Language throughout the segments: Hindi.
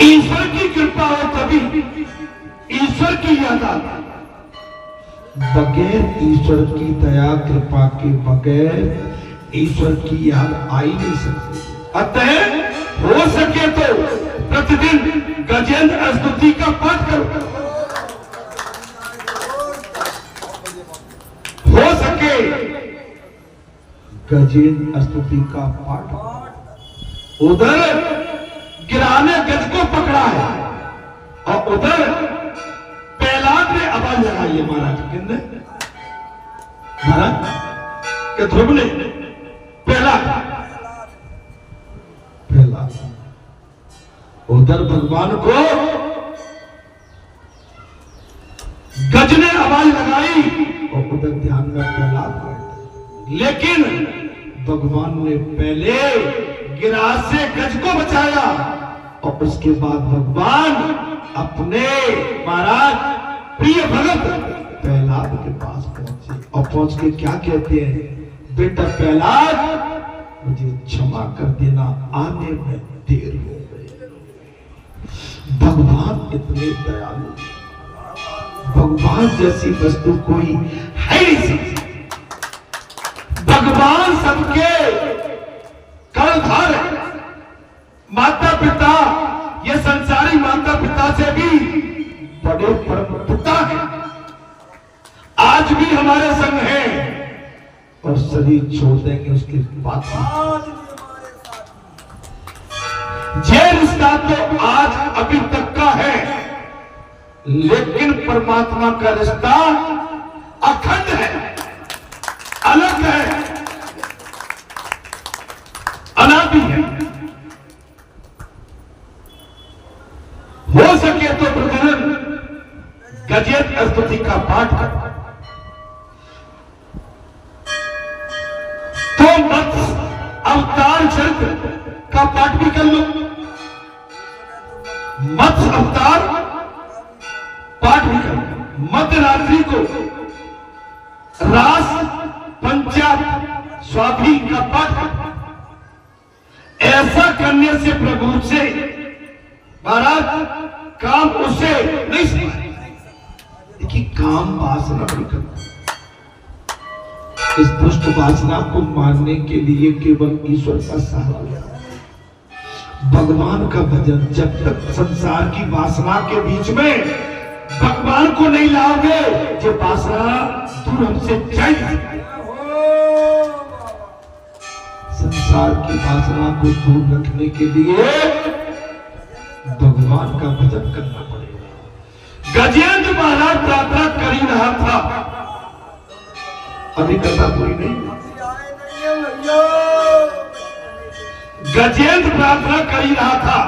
ईश्वर की कृपा हो तभी ईश्वर की याद आती, बगैर ईश्वर की दया कृपा के बगैर ईश्वर की याद आ ही नहीं सकती। अतः हो सके तो प्रतिदिन गजेंद्र स्तुति का पाठ करो, हो सके गजेंद्र स्तुति का पाठ। उधर गिरा ने गज को पकड़ा है और उधर प्रहलाद ने आवाज लगाई है। महाराज किन्ने, महाराज के ध्रुव ने, प्रहलाद उधर भगवान को गज ने आवाज लगाई और उधर ध्यान में प्रहलाद बैठे, लेकिन भगवान ने पहले गिरा से गज को बचाया और उसके बाद भगवान अपने महाराज प्रिय भगत प्रहलाद के पास पहुंचे और पहुंच के क्या कहते हैं, बेटा प्रहलाद मुझे क्षमा कर देना, आने में देर हो गई। भगवान इतने दयालु, भगवान जैसी वस्तु कोई है नहीं। भगवान सबके कर्णधार है। माता पिता, ये संसारी माता पिता से भी बड़े परम पिता है। आज भी हमारे संग है और शरीर छोड़ देंगे उसके बाद। ये रिश्ता तो आज अभी तक का है, लेकिन परमात्मा का रिश्ता अखंड है, अलग है, अनादि है। हो सके तो प्रतिदिन गजेंद्र स्तुति का पाठ करो, तो मत्स्य अवतार चरित्र का पाठ भी कर लो। मत्स्य अवतार पाठ भी कर लो। मध्यरात्रि को रास पंचायत स्वाधीन का पाठ कर। ऐसा करने से प्रभु से महाराज काम उसे नहीं सकता। देखिए, काम वासना नहीं करता। इस दुष्ट वासना को मारने के लिए केवल ईश्वर का सहारा लिया। भगवान का भजन, जब तक संसार की वासना के बीच में भगवान को नहीं लाओगे, जो वासना दूर हमसे जाएगी। संसार की वासना को दूर रखने के लिए भगवान का भजन करना पड़ेगा। गजेंद्र महाराज प्रार्थना कर ही रहा था, अभी करना कोई नहीं। गजेंद्र प्रार्थना कर ही रहा था,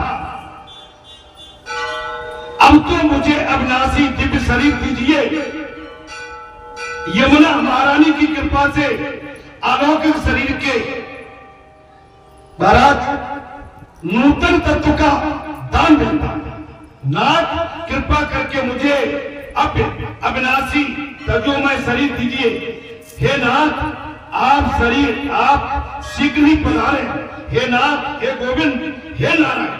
अब तो मुझे अविनाशी दिव्य शरीर दीजिए। यमुना महारानी की कृपा से अलौकिक शरीर के महाराज नूतन तत्व का दान देता। नाथ कृपा करके मुझे अविनाशी तजोमय शरीर दीजिए। हे नाथ, आप शरीर आप शीघ्र ही पधारे। हे नाथ, हे गोविंद, हे नारायण,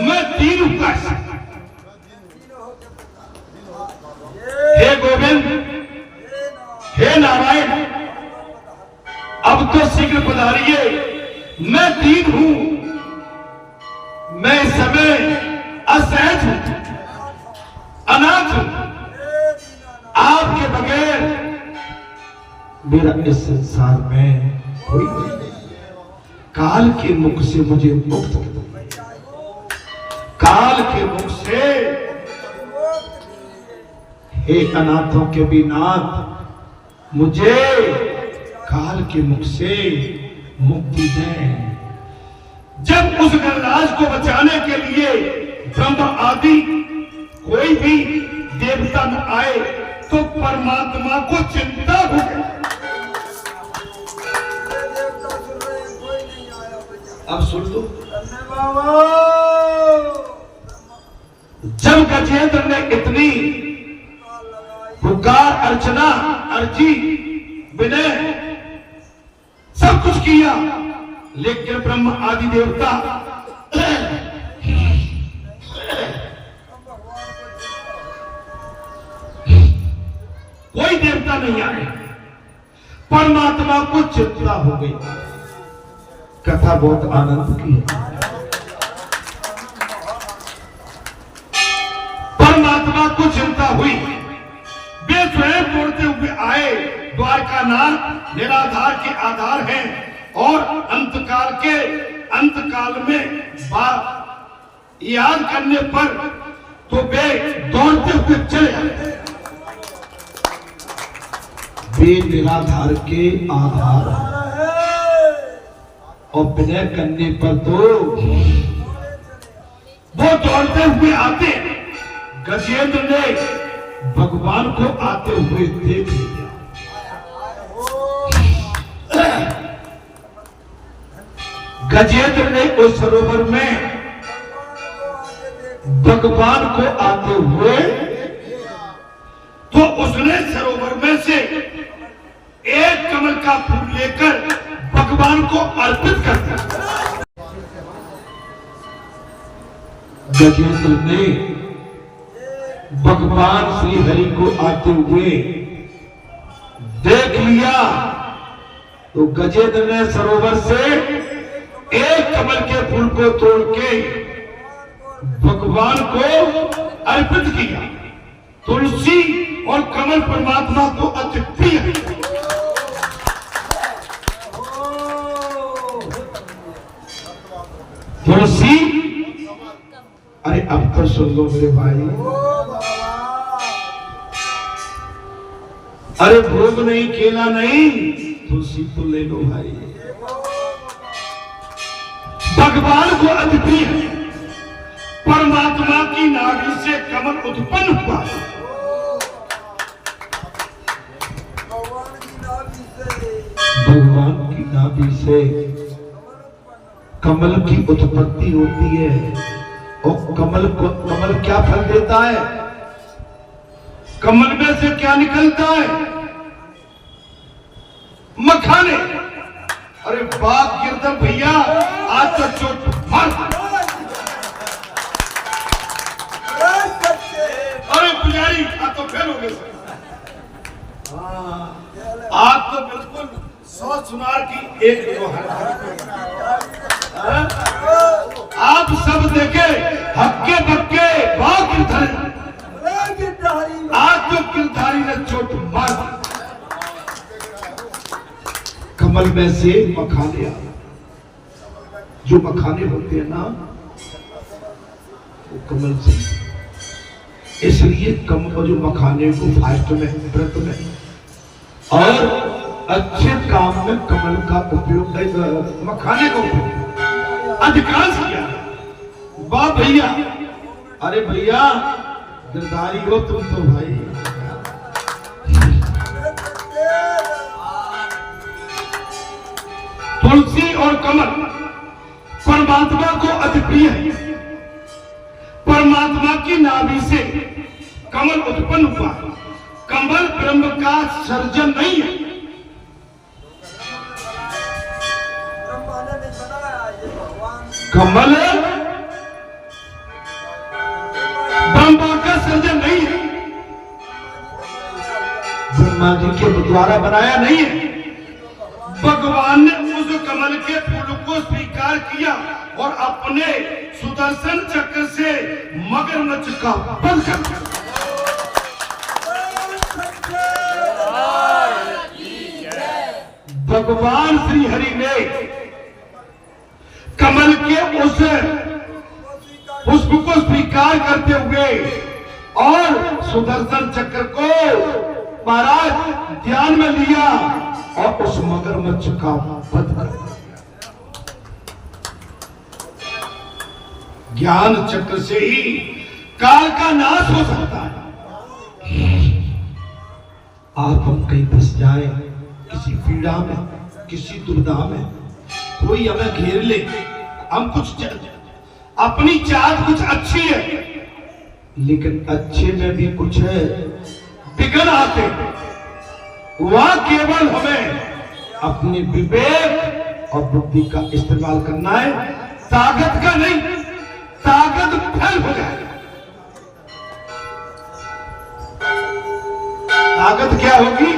मैं तीन उपकाश। हे गोविंद, हे नारायण, अब तो शीघ्र पधारिए। मैं दीन हूं, मैं इस समय असहज हूं, अनाथ हूं। आपके बगैर मेरा इस संसार में कोई नहीं। काल के मुख से मुझे मुक्त कर दो, काल के मुख से। हे अनाथों के भी नाथ, मुझे काल के मुख से मुक्ति दें। जब उस गणराज को बचाने के लिए ब्रह्मा आदि कोई भी देवता न आए तो परमात्मा को चिंता हो गई। अब सुन लो, जब गजेंद्र ने इतनी पुकार अर्चना अर्जी विनय सब कुछ किया, लेकिन ब्रह्म आदि देवता चिंता नहीं आई, परमात्मा को चिंता हो गई। कथा बहुत आनंद की है। परमात्मा को चिंता हुई, वे स्वयं दौड़ते हुए आए। द्वारकानाथ निराधार के आधार हैं और अंतकाल में याद करने पर तो वे दौड़ते हुए चले आए। वे निराधार के आधार और विनय करने पर तो वो दौड़ते हुए आते। गजेंद्र ने भगवान को आते हुए देख लिया। गजेंद्र ने उस सरोवर में भगवान को आते हुए तो उसने सरोवर में से एक कमल का फूल लेकर भगवान को अर्पित कर दिया। गजेंद्र ने भगवान श्री हरि को आते हुए देख लिया तो गजेंद्र ने सरोवर से एक कमल के फूल को तोड़ के भगवान को अर्पित किया। तुलसी और कमल परमात्मा को अति प्रिय है। तुलसी, अरे अब तो सुन लो मेरे भाई, अरे भोग नहीं, केला नहीं, तुलसी तो ले लो भाई। भगवान को अति प्रिय है। परमात्मा की नाभि से कमल उत्पन्न हुआ है। भगवान की नाभि से कमल की उत्पत्ति होती है। और कमल क्या फल देता है? कमल में से क्या निकलता है? मखाने। अरे बाप गिरधर भैया, आज तो चोट मार। अरे पुजारी, आज तो फेल हो गए। आज तो बिल्कुल 100 सुनार की एक आप सब देखे हक्के बक्के बाप गिरधर, आज तो गिरधारी ने चोट मार। कमल में से मखाने आए। जो मखाने होते हैं ना वो कमल से, इसलिए कमल जो मखाने को फास्ट में, व्रत में और अच्छे काम में कमल का उपयोग, मखाने का उपयोग अधिकांश किया। वाह भैया, अरे भैया गिरधारी हो तुम तो भाई। तुलसी और कमल परमात्मा को अति प्रिय है। परमात्मा की नाभि से कमल उत्पन्न हुआ। कमल ब्रह्म का सर्जन नहीं है। कमल ब्रह्मा का सर्जन नहीं है, ब्रह्मा जी के द्वारा बनाया नहीं है। भगवान ने उस कमल के फूल को स्वीकार किया और अपने सुदर्शन चक्र से मगरमच्छ का वध कर दिया। भगवान श्री हरि ने कमल के उस पुष्प को स्वीकार करते हुए और सुदर्शन चक्र को महाराज ध्यान में लिया और उस मगरमच्छ का वध कर दिया। ज्ञान चक्र से ही काल का नाश हो सकता है। आप हम कहीं फंस जाए, किसी पीड़ा में, किसी दुविधा में, कोई हमें घेर ले, हम कुछ अपनी चाहत कुछ अच्छी है, लेकिन अच्छे में भी कुछ है विघ्न आते। वह केवल हमें अपने विवेक और बुद्धि का इस्तेमाल करना है, ताकत का नहीं। ताकत फैल हो जाएगा। ताकत क्या होगी?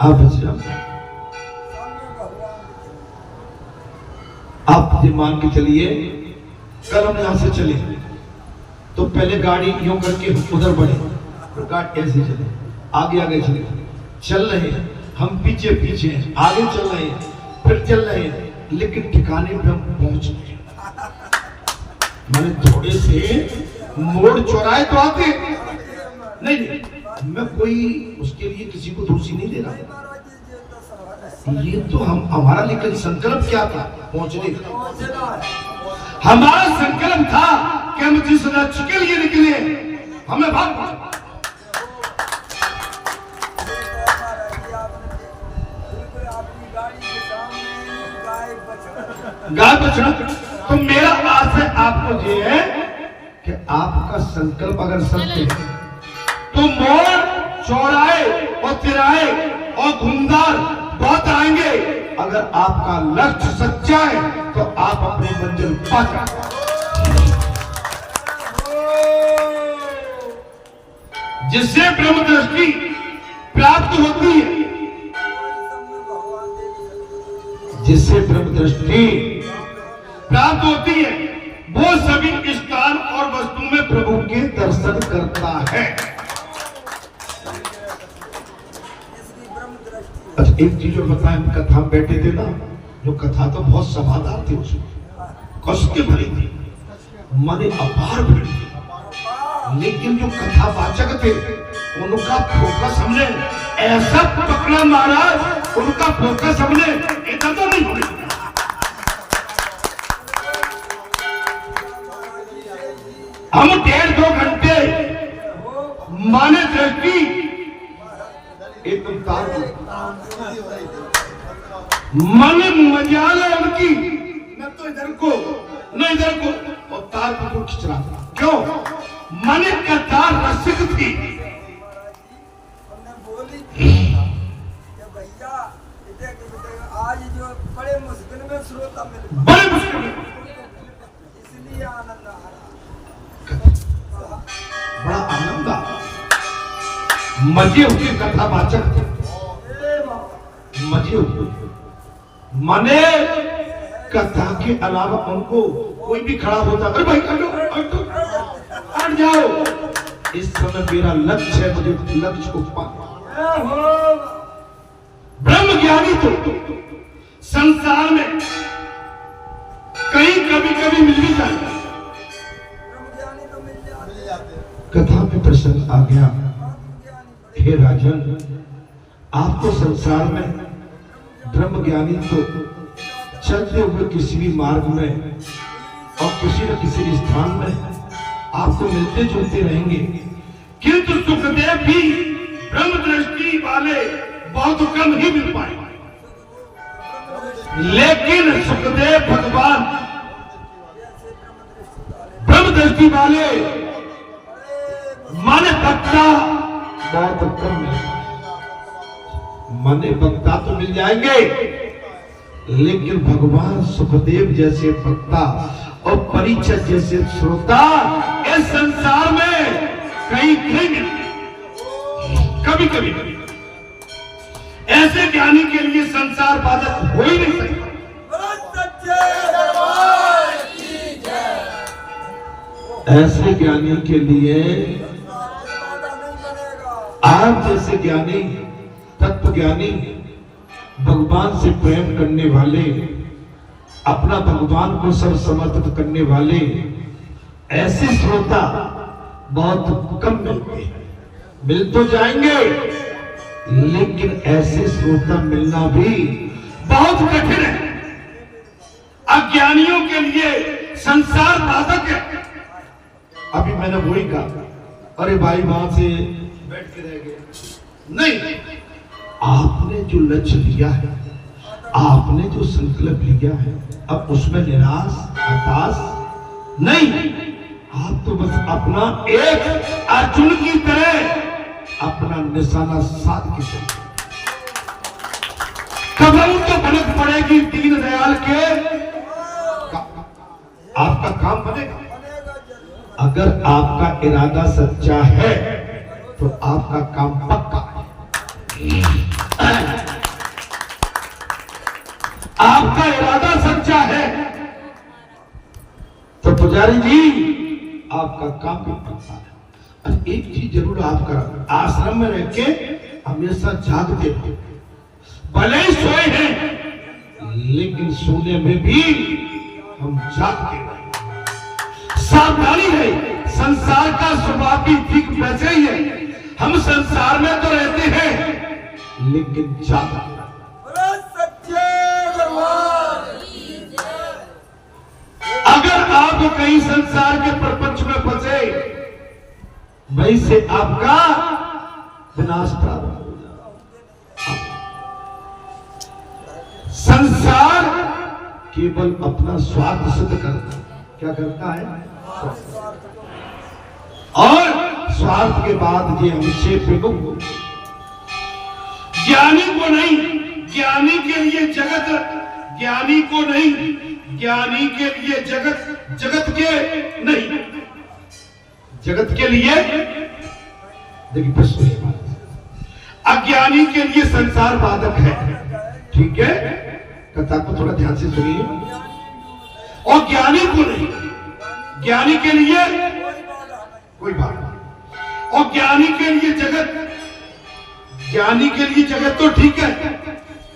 आप बच्चा, आप ये मान के चलिए, कल हम यहां से चले तो पहले गाड़ी यूं करके उधर बढ़े, तो गाड़ी ऐसे चले, आगे आगे चले, चल रहे हैं हम, पीछे पीछे हैं, आगे चल रहे हैं, फिर चल रहे हैं, लेकिन ठिकाने पे हम पहुंच गए। मैंने थोड़े से मोड़ चौराहे तो आते नहीं, मैं कोई उसके लिए किसी को दोषी नहीं दे रहा, ये तो हम हमारा लेकिन संकल्प क्या था पहुंचने का। हमारा संकल्प था कि हम जिस लक्ष्य के लिए निकले हमें भाग, गाय बछड़ा। तो मेरा आस है आपको ये है कि आपका संकल्प अगर सत्य है तो मोड़ चौराहे और तिराहे और घुमदार बहुत आएंगे। अगर आपका लक्ष्य सच्चा है तो आप अपनी मंजिल पा जाएंगे। जिससे ब्रह्म दृष्टि प्राप्त होती है, जिससे ब्रह्म दृष्टि प्राप्त होती है, वो सभी स्थान और वस्तु में प्रभु के दर्शन करता है। अच्छा एक चीज और बताएं, हम कथा में बैठे थे ना, जो कथा तो बहुत समाधान थी, उसमें कष्ट के भरी थी, माने अपार भरी थी, लेकिन जो कथावाचक थे उनका फोकस हमने ऐसा पकड़ा मारा, उनका फोकस हमने इधर तो नहीं होने। हम 1.5-2 घंटे माने दृष्टि एकदम तार मन मजाल है उनकी, न तो इधर को न इधर को, और तार को खिंच रहा था। क्यों? मन का तार रसिक थी। भैया आज जो बड़े मुश्किल में श्रोता मिले, बड़े मुश्किल में, इसलिए आनंद आ रहा, बड़ा आनंद आ, मजे हुए कथावाचक थे, मजे हुए, मने कथा के अलावा उनको कोई भी खड़ा होता, अरे भाई हट जाओ, इस समय मेरा लक्ष्य है, मुझे लक्ष्य को पाना। ब्रह्म ज्ञानी तो संसार में कहीं कभी कभी मिल भी जाए। ब्रह्मज्ञानी तो मिल जाते, कथा में प्रसंग आ गया, हे राजन, आपको संसार में ब्रह्म ज्ञानी तो चलते हुए किसी भी मार्ग में और किसी न किसी स्थान में आपको मिलते जुलते रहेंगे, किंतु सुखदेव भी ब्रह्म दृष्टि वाले बहुत कम ही मिल पाए। लेकिन सुखदेव भगवान ब्रह्म दृष्टि वाले माने वक्ता बहुत कम मिल पाए। माने वक्ता तो मिल जाएंगे, लेकिन भगवान सुखदेव जैसे वक्ता और परिचय जैसे श्रोता इस संसार में कहीं कहीं मिलते, कभी कभी कभी ऐसे ज्ञानी के लिए संसार बाधक हो ही नहीं सकता। ऐसे ज्ञानी के लिए आप जैसे ज्ञानी, तत्व ज्ञानी, भगवान से प्रेम करने वाले, अपना भगवान को सब समर्पित करने वाले ऐसे श्रोता बहुत कम मिलते हैं। मिल तो जाएंगे, लेकिन ऐसे श्रोता मिलना भी बहुत कठिन है। अज्ञानियों के लिए संसार बाधक है। अभी मैंने वही कहा, अरे भाई वहां से बैठ के रह गए, नहीं, आपने जो लक्ष्य लिया है, आपने जो संकल्प लिया है, अब उसमें निराश हताश नहीं, आप तो बस अपना एक अर्जुन की तरह अपना निशाना साध के चलते। कभी तो भनक पड़ेगी दीन दयाल के, आपका काम बनेगा। अगर आपका इरादा सच्चा है तो आपका काम पक्का है। आपका इरादा सच्चा है तो पुजारी जी आपका काम भी बनता है। और एक चीज जरूर आप करो, आश्रम में रह के हमेशा जागते रहो। भले ही सोए हैं लेकिन सोने में भी हम जागते रहे। सावधानी है, संसार का स्वभाव भी ठीक वैसे ही है। हम संसार में तो रहते हैं लेकिन जागते रहे। अगर आप कहीं संसार के प्रपंच में फंसे वहीं से आपका विनाश प्रारंभ हो जाएगा। संसार केवल अपना स्वार्थ सिद्ध करता है। क्या करता है? और स्वार्थ के बाद ये हमसे विमुख हो। ज्ञानी को नहीं, ज्ञानी के लिए जगत, ज्ञानी को नहीं, ज्ञानी के लिए जगत, जगत के नहीं, जगत के लिए देखिए प्रश्न है। अज्ञानी के लिए संसार बाधक है। ठीक है, कथा को थोड़ा ध्यान से सुनिए। और ज्ञानी को नहीं, ज्ञानी के लिए कोई बात नहीं। और ज्ञानी के लिए जगत, ज्ञानी के लिए जगत तो ठीक है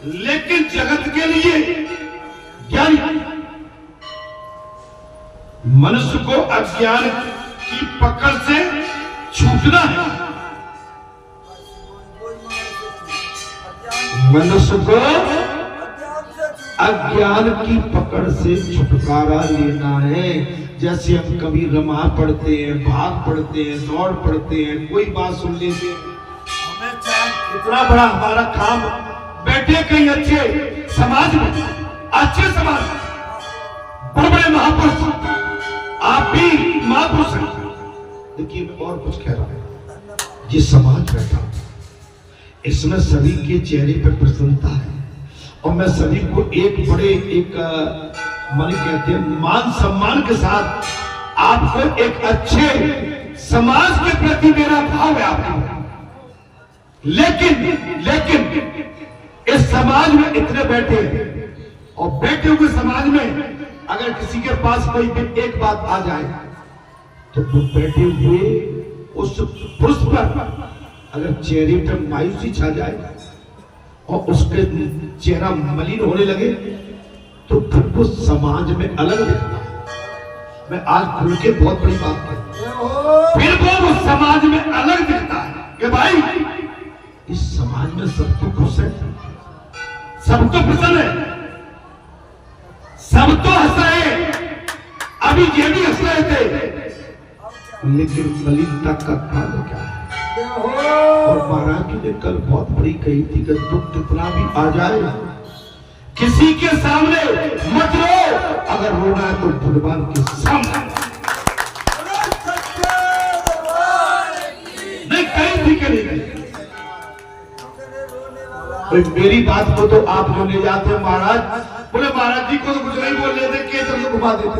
लेकिन जगत के लिए ज्ञानी। मनुष्य को अज्ञान की पकड़ से छूटना है। मनुष्य को अज्ञान की पकड़ से छुटकारा लेना है। जैसे हम कभी रमा पढ़ते हैं, भाग पढ़ते हैं, दौड़ पढ़ते हैं, कोई बात सुन लेते हैं, हमें चाहे कितना बड़ा हमारा काम, बैठे कहीं अच्छे समाज में, अच्छे समाज में बड़े बड़े महापुरुष, आप भी महापुरुष हैं। देखिए मैं और कुछ कह रहा हूं। जिस समाज बैठा इसमें सभी के चेहरे पर प्रसन्नता है और मैं सभी को एक बड़े एक मन कहते हैं मान सम्मान के साथ आपको एक अच्छे समाज के प्रति मेरा भाव है आपको। लेकिन इस समाज में इतने बैठे और बैठे हुए समाज में अगर किसी के पास कोई भी एक बात आ जाए तो वो बैठे हुए उस पुरुष पर अगर चेहरे पर मायूसी छा जाए और उसके चेहरा मलिन होने लगे तो फिर वो समाज में अलग दिखता है। मैं आज खुल के बहुत बड़ी बात कहता, फिर वो समाज में अलग दिखता है कि भाई इस समाज में सब तो खुश है, सब तो प्रसन्न है, सब तो हंस रहे हैं, अभी ये भी हंस रहे थे, लेकिन मलिनता का कारण क्या है? और महाराज जी ने कल बहुत बड़ी कही थी कि दुख कितना भी आ जाए किसी के सामने मत रो, अगर रोना है तो भगवान के सामने। नहीं कहीं थी कि नहीं कही। मेरी बात को तो आप जो ले जाते हैं महाराज, बोले महाराज जी को तो कुछ नहीं बोल लेते, केसर को घुमा देते।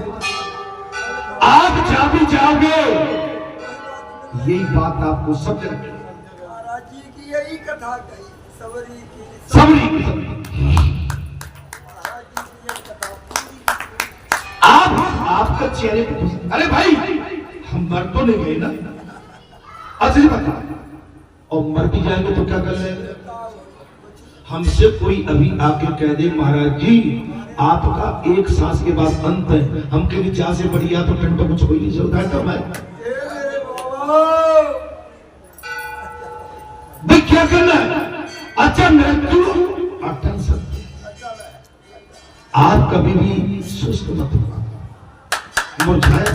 आप जहां भी जाओगे यही बात आपको सब जगह महाराज जी की यही कथा कही, सबरी की सबरी आपका चेहरे पर, अरे भाई हम मर तो नहीं गए ना, अच्छी बात है। और मर भी जाएंगे तो क्या कर लेंगे? हमसे कोई अभी आके कह दे महाराज जी आपका एक सांस के बाद अंत है, हम कहेंगे चाह से बढ़िया तो टंटो कुछ कोई नहीं चलता है। तो भाई क्या करना है? अच्छा मृत्यु अटल सत्य, आप कभी भी सुस्त मत होगा, मुरझाया।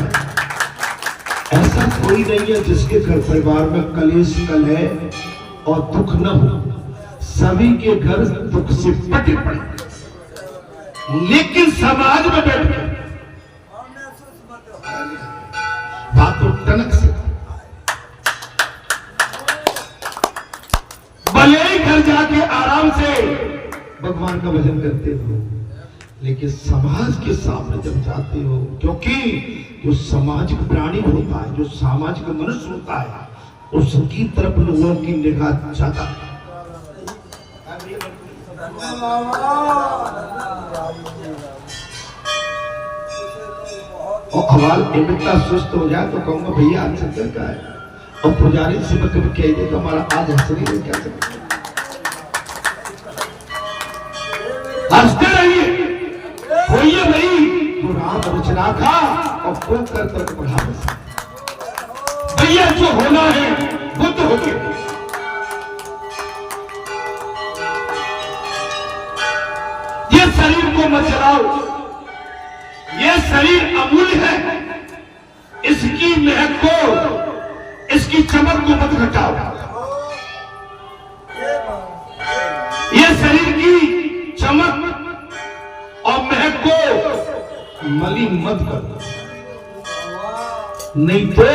ऐसा कोई नहीं है जिसके घर परिवार में कलेश कलह और दुख न हो, सभी के घर दुख से पटे पड़े, लेकिन समाज में बैठ कर बातों टनक से भले ही घर जाके आराम से भगवान का भजन करते हो, लेकिन समाज के सामने जब जाते हो, क्योंकि जो सामाजिक प्राणी होता है, जो सामाजिक मनुष्य होता है, उसकी तरफ लोगों की निगाह जाता है। और हवाल इतना सुस्त हो जाए तो कहूंगा भैया आज चक्कर का है। और पुजारी से मैं कभी कह दे तो हमारा आज हंसने में क्या सकता, हंसते रहिए, होइए भाई तो राम रचना था और खूब कर बढ़ा बस भैया जो होना है वो तो हो गया। ये शरीर को मत जलाओ, ये शरीर अमूल्य है, इसकी महक को, इसकी चमक को मत घटाओ। ये शरीर की चमक और महक को मलिन मत कर, नहीं तो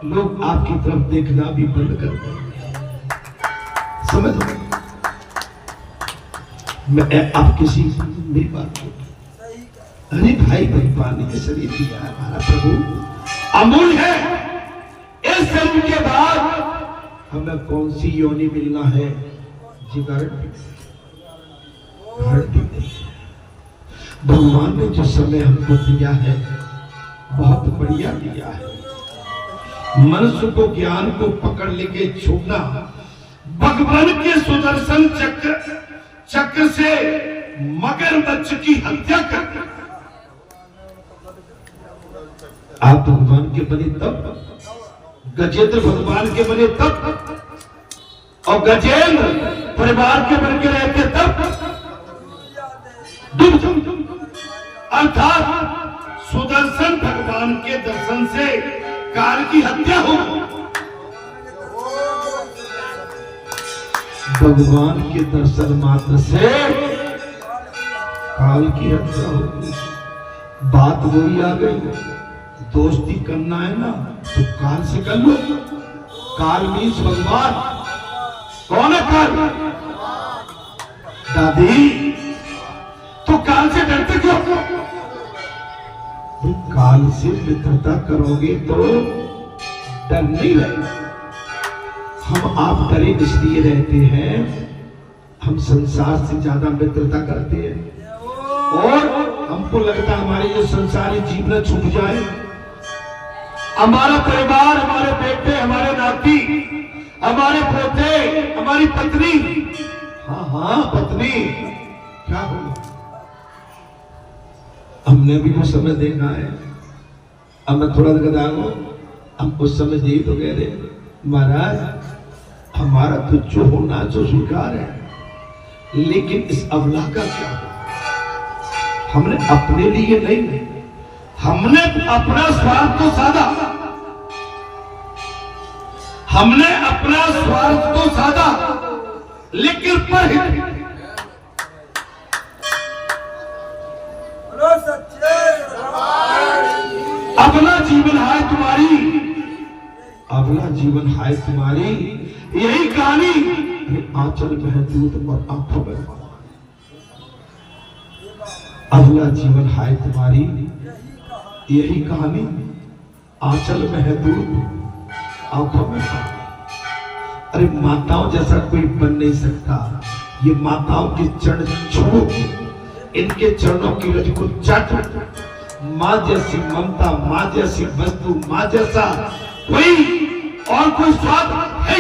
लोग आपकी तरफ देखना भी बंद कर देंगे। समझ लो, मैं आप किसी मेरी बात को, अरे भाई भगवान ने शरीर दिया है, हमारा प्रभु अमूल्य है। इस शरीर के बाद हमें कौन सी योनि मिलना है, जिगर भगवान ने जो समय हमको दिया है बहुत बढ़िया दिया है। मनुष्य को ज्ञान को पकड़ लेके छोड़ना, भगवान के सुदर्शन चक्र से मगरमच्छ की हत्या कर, आप भगवान के बने तब, गजेंद्र भगवान के बने तब, और गजेंद्र परिवार के बन के रहते तब, अर्थात सुदर्शन भगवान के दर्शन से काल की हत्या हो। भगवान के दर्शन मात्र से काल की हत्या होगी। बात वही आ गई, दोस्ती करना है ना तो काल से कर लो। काल मीन्स भगवान। कौन है काल? दादी, तो काल से डरते क्यों? काल से मित्रता करोगे तो डर नहीं रहेगा। हम आप डरे इसलिए रहते हैं, हम संसार से ज्यादा मित्रता करते हैं और हमको लगता है हमारे ये संसारी जीवन छूट जाए, हमारा परिवार, हमारे बेटे, हमारे नाती, हमारे पोते, हमारी पत्नी, हाँ पत्नी, क्या बोलो, हमने भी वो समय देखा है। अब मैं थोड़ा गदा हूं, हम उस समय यही तो कह रहे महाराज, हमारा तो जो होना जो स्वीकार है, लेकिन इस अबला का क्या? हमने अपने लिए नहीं, हमने अपना स्वार्थ तो साधा, हमने अपना स्वार्थ तो साधा, लेकिन परहित अपना जीवन हाय तुम्हारी, अपना जीवन हाय तुम्हारी, यही कहानी आंचल में है दूध और आंखों में अगला जीवन हाय तुम्हारी, यही कहानी आंचल में है दूध आंखों में। अरे माताओं जैसा कोई बन नहीं सकता। ये माताओं के चरण छू, इनके चरणों की रज को चाट, माँ जैसी ममता, माँ जैसी वस्तु, माँ जैसा कोई और कोई स्वाद है।